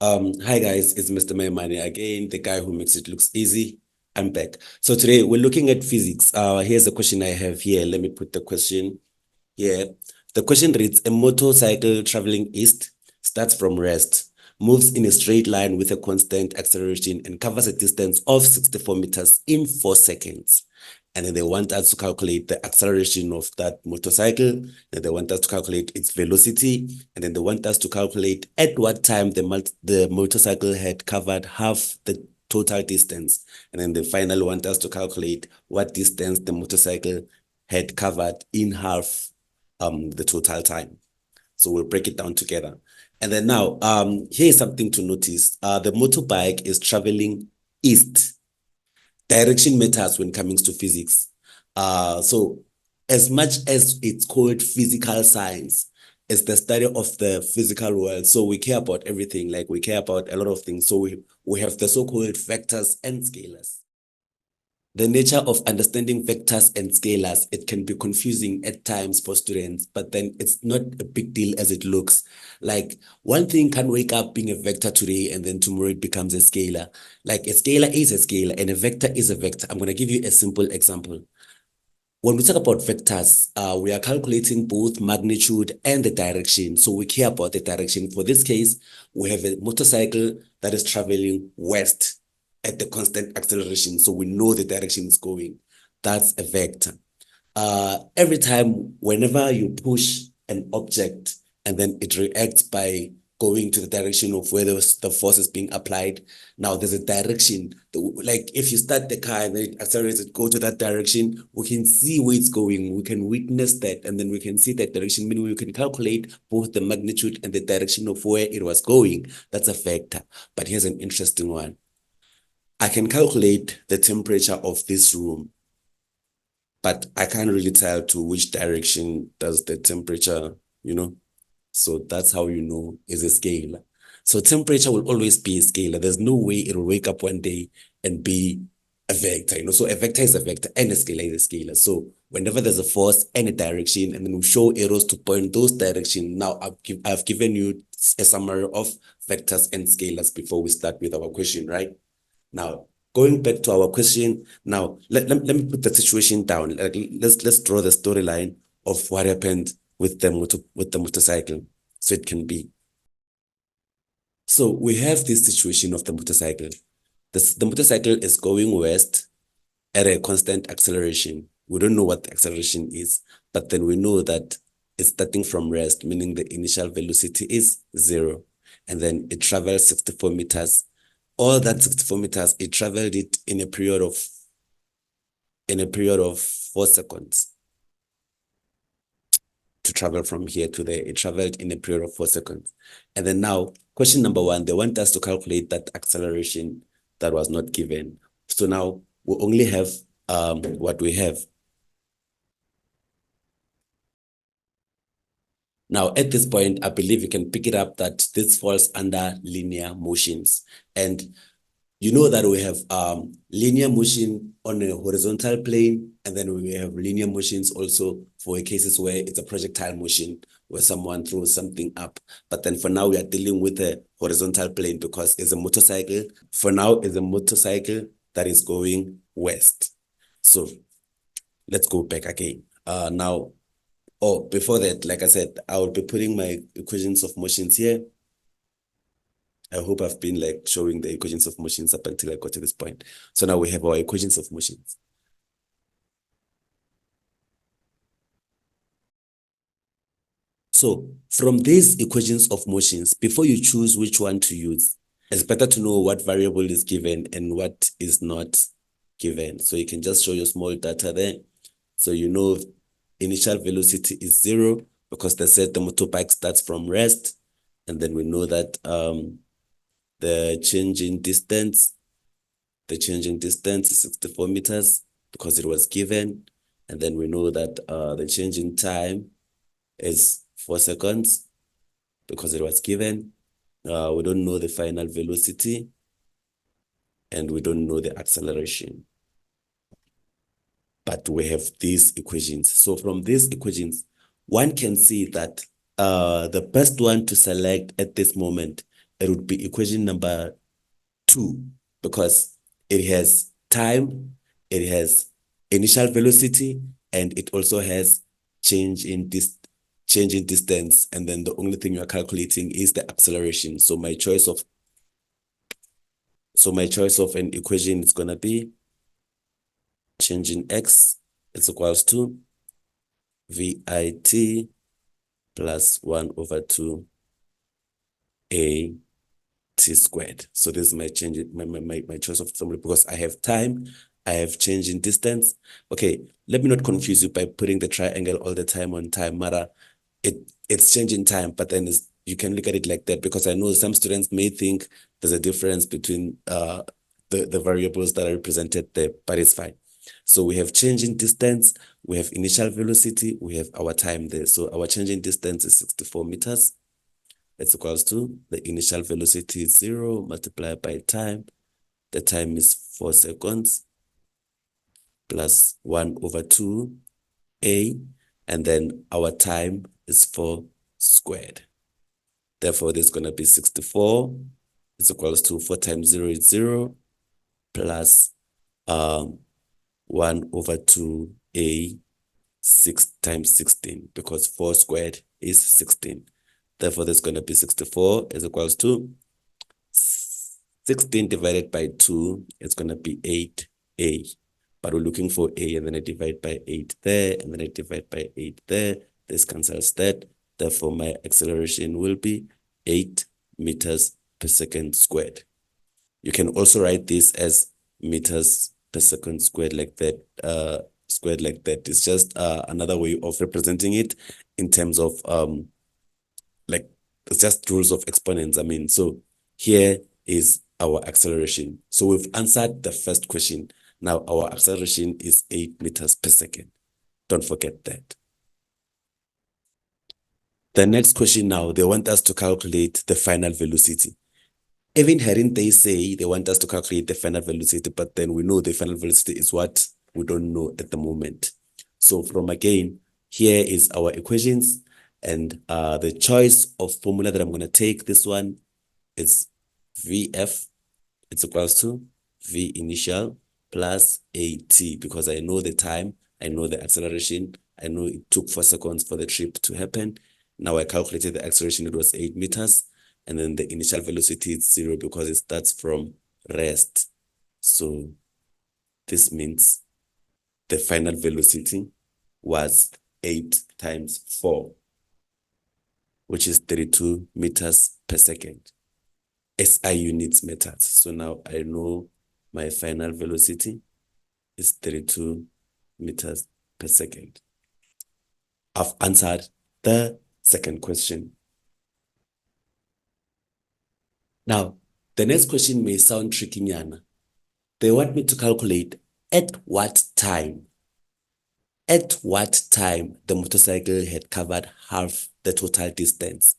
Hi guys, it's Mr. Maimani again, the guy who makes it looks easy. I'm back. So today we're looking at physics. Here's the question I have here. Let me put the question here. The question reads, a motorcycle traveling east starts from rest, moves in a straight line with a constant acceleration and covers a distance of 64 meters in 4 seconds. And then they want us to calculate the acceleration of that motorcycle. And they want us to calculate its velocity. And then they want us to calculate at what time the motorcycle had covered half the total distance. And then they finally want us to calculate what distance the motorcycle had covered in half the total time. So we'll break it down together. And then now, here's something to notice. The motorbike is traveling east. Direction matters when it comes to physics. So as much as it's called physical science, it's the study of the physical world. So we care about everything, like we care about a lot of things. So we have the so-called vectors and scalars. The nature of understanding vectors and scalars, it can be confusing at times for students, but then it's not a big deal as it looks. Like one thing can wake up being a vector today and then tomorrow it becomes a scalar. Like a scalar is a scalar and a vector is a vector. I'm going to give you a simple example. When we talk about vectors, we are calculating both magnitude and the direction. So we care about the direction. For this case, we have a motorcycle that is traveling west at the constant acceleration. So we know the direction is going. That's a vector. Every time, whenever you push an object and then it reacts by going to the direction of where the force is being applied. Now there's a direction. Like if you start the car and then it accelerates, it go to that direction, we can see where it's going. We can witness that and then we can see that direction, meaning we can calculate both the magnitude and the direction of where it was going. That's a vector. But here's an interesting one. I can calculate the temperature of this room, but I can't really tell to which direction does the temperature, So that's how you know is a scalar. So temperature will always be a scalar. There's no way it will wake up one day and be a vector. So a vector is a vector and a scalar is a scalar. So whenever there's a force and a direction, and then we show arrows to point those directions. Now I've given you a summary of vectors and scalars before we start with our question, right? Now, going back to our question, now let me put the situation down. Let's draw the storyline of what happened with the motorcycle. So it can be. So we have this situation of the motorcycle. The motorcycle is going west at a constant acceleration. We don't know what the acceleration is, but then we know that it's starting from rest, meaning the initial velocity is 0. And then it travels 64 meters. All that 64 meters, it traveled it in a period of 4 seconds. To travel from here to there. It traveled in a period of 4 seconds. And then now, question number 1, they want us to calculate that acceleration that was not given. So now we only have what we have. Now, at this point, I believe you can pick it up that this falls under linear motions. And you know that we have linear motion on a horizontal plane, and then we have linear motions also for cases where it's a projectile motion, where someone throws something up. But then for now, we are dealing with a horizontal plane because it's a motorcycle. For now, it's a motorcycle that is going west. So let's go back again. Before that, like I said, I will be putting my equations of motions here. I hope I've been like showing the equations of motions up until I got to this point. So now we have our equations of motions. So from these equations of motions, before you choose which one to use, it's better to know what variable is given and what is not given. So you can just show your small data there. So you know initial velocity is 0 because they said the motorbike starts from rest. And then we know that the change in distance is 64 meters because it was given. And then we know that the change in time is 4 seconds because it was given. We don't know the final velocity and we don't know the acceleration. But we have these equations. So from these equations, one can see that the best one to select at this moment it would be equation number 2 because it has time, it has initial velocity, and it also has change in distance, and then the only thing you're calculating is the acceleration. So my choice of an equation is gonna be change in x is equals to VIT plus 1 over 2 a t squared. So this is my change, my choice of formula because I have time, I have change in distance. Okay, let me not confuse you by putting the triangle all the time on time, Mara. It's changing time, but then you can look at it like that because I know some students may think there's a difference between the variables that are represented there, but it's fine. So we have change in distance, we have initial velocity, we have our time there. So our change in distance is 64 meters. It's equals to the initial velocity is 0 multiplied by time. The time is 4 seconds plus 1 over 2 a, and then our time is 4 squared. Therefore, there's going to be 64 is equals to 4 times 0 is 0 plus 1 over 2 a 6 times 16 because 4 squared is 16. Therefore, there's going to be 64 is equals to 16 divided by 2, it's going to be 8a. But we're looking for a, and then I divide by 8 there, and then I divide by 8 there. This cancels that. Therefore, my acceleration will be 8 meters per second squared. You can also write this as meters per second squared like that. It's just another way of representing it in terms of like it's just rules of exponents. I mean, so here is our acceleration. So we've answered the first question. Now our acceleration is 8 meters per second. Don't forget that. The next question now, they want us to calculate the final velocity. Even hearing they say they want us to calculate the final velocity, but then we know the final velocity is what we don't know at the moment. So from again, here is our equations, and the choice of formula that I'm going to take, this one is VF, it's equals to V initial plus AT, because I know the time, I know the acceleration, I know it took 4 seconds for the trip to happen. Now I calculated the acceleration, it was 8 meters. And then the initial velocity is 0 because it starts from rest. So this means the final velocity was 8 times 4, which is 32 meters per second. SI units meters. So now I know my final velocity is 32 meters per second. I've answered the second question. Now, the next question may sound tricky, Nyana. They want me to calculate at what time the motorcycle had covered half the total distance.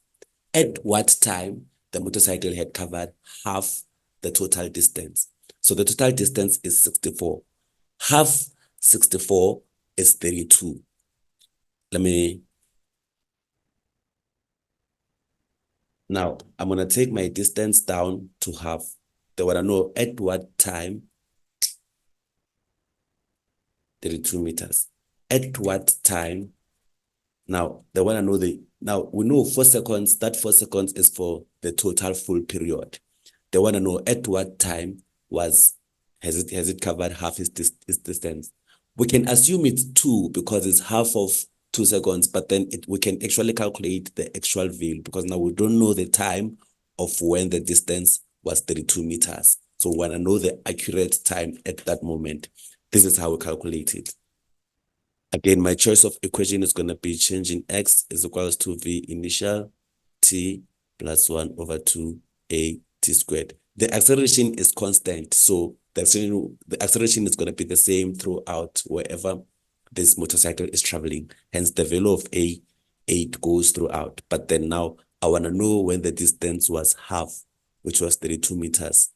At what time the motorcycle had covered half the total distance. So the total distance is 64. Half 64 is 32. Now, I'm going to take my distance down to half. They want to know at what time 32 meters. At what time? Now, they want to know now we know 4 seconds, that 4 seconds is for the total full period. They want to know at what time has it covered half its distance. We can assume it's 2 because it's half of 2 seconds, but then we can actually calculate the actual value because now we don't know the time of when the distance was 32 meters. So we want to know the accurate time at that moment. This is how we calculate it. Again, my choice of equation is going to be change in x is equals to V initial t plus 1 over 2 a t squared. The acceleration is constant, so the acceleration is going to be the same throughout wherever this motorcycle is traveling. Hence, the value of a 8 goes throughout. But then now I want to know when the distance was half, which was 32 meters.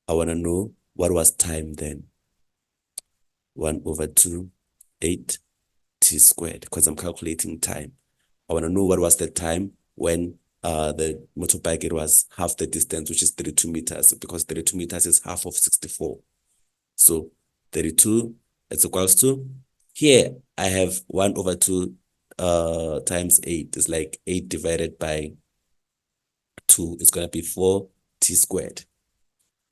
I want to know what was time then. 1 over 2 8 t squared, because I'm calculating time. I want to know what was the time when the motorbike, it was half the distance, which is 32 meters, because 32 meters is half of 64. So 32 is equals to, here I have 1 over 2 times 8 is like 8 divided by 2 is going to be 4t squared.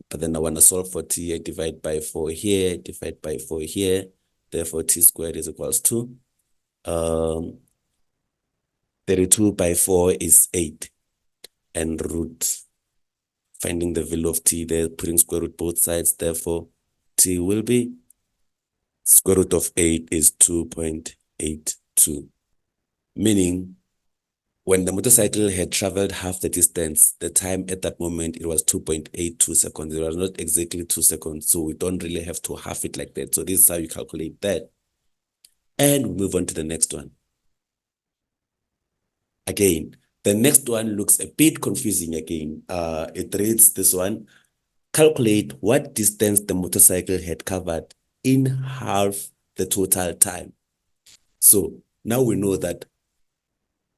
But then I want to solve for t, I divide by 4 here, divide by 4 here. Therefore, t squared is equals to 32 by 4 is 8. And root, finding the value of t there, putting square root both sides. Therefore, t will be square root of 8 is 2.82. Meaning, when the motorcycle had traveled half the distance, the time at that moment, it was 2.82 seconds. It was not exactly 2 seconds, so we don't really have to half it like that. So this is how you calculate that. And we move on to the next one. Again, the next one looks a bit confusing again. It reads this one: calculate what distance the motorcycle had covered in half the total time. So now we know that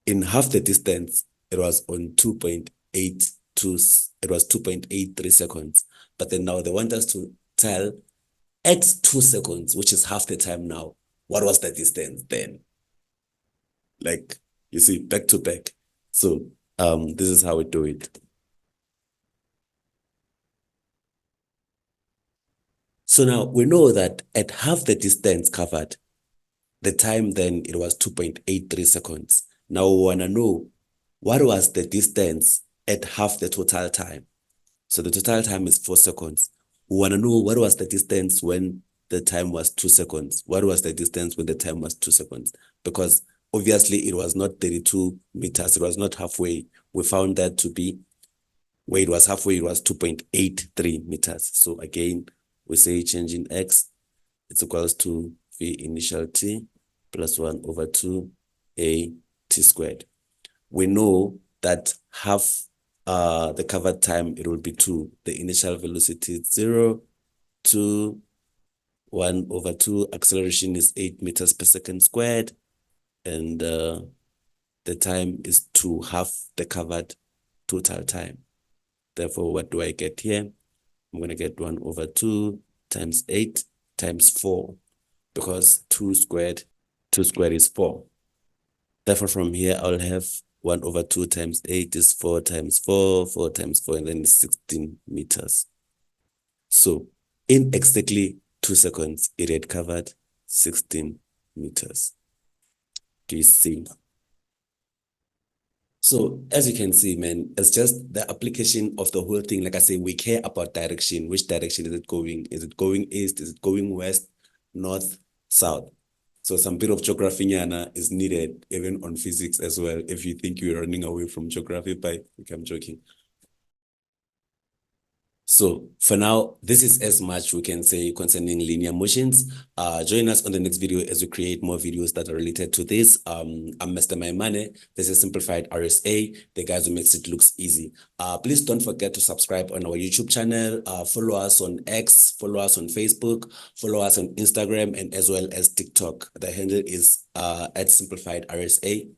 in half the distance, it was on 2.82, it was 2.83 seconds. But then now they want us to tell at 2 seconds, which is half the time now, what was the distance then? Like, you see, back to back. So this is how we do it. So now we know that at half the distance covered, the time then it was 2.83 seconds. Now we want to know what was the distance at half the total time. So the total time is 4 seconds. We want to know what was the distance when the time was 2 seconds. What was the distance when the time was 2 seconds? Because obviously it was not 32 meters. It was not halfway. We found that to be, where it was halfway, it was 2.83 meters. So again, we say changing x, it's equals to v initial t plus 1 over 2 a t squared. We know that half the covered time, it will be 2. The initial velocity is 0, 2, 1 over 2. Acceleration is 8 meters per second squared. And the time is 2, half the covered total time. Therefore, what do I get here? I'm going to get 1 over 2 times 8 times 4, because 2 squared is 4. Therefore, from here, I'll have 1 over 2 times 8 is 4 times 4, 4 times 4, and then 16 meters. So in exactly 2 seconds, it had covered 16 meters. Do you see? So as you can see, man, it's just the application of the whole thing. Like I say, we care about direction. Which direction is it going? Is it going east? Is it going west, north, south? So some bit of geography nyana is needed even on physics as well. If you think you're running away from geography, but I'm joking. So for now, this is as much we can say concerning linear motions. Join us on the next video as we create more videos that are related to this. I'm Mr. Maimane. This is Simplified RSA, the guys who makes it looks easy. Please don't forget to subscribe on our YouTube channel. Follow us on X, follow us on Facebook, follow us on Instagram, and as well as TikTok. The handle is at Simplified RSA.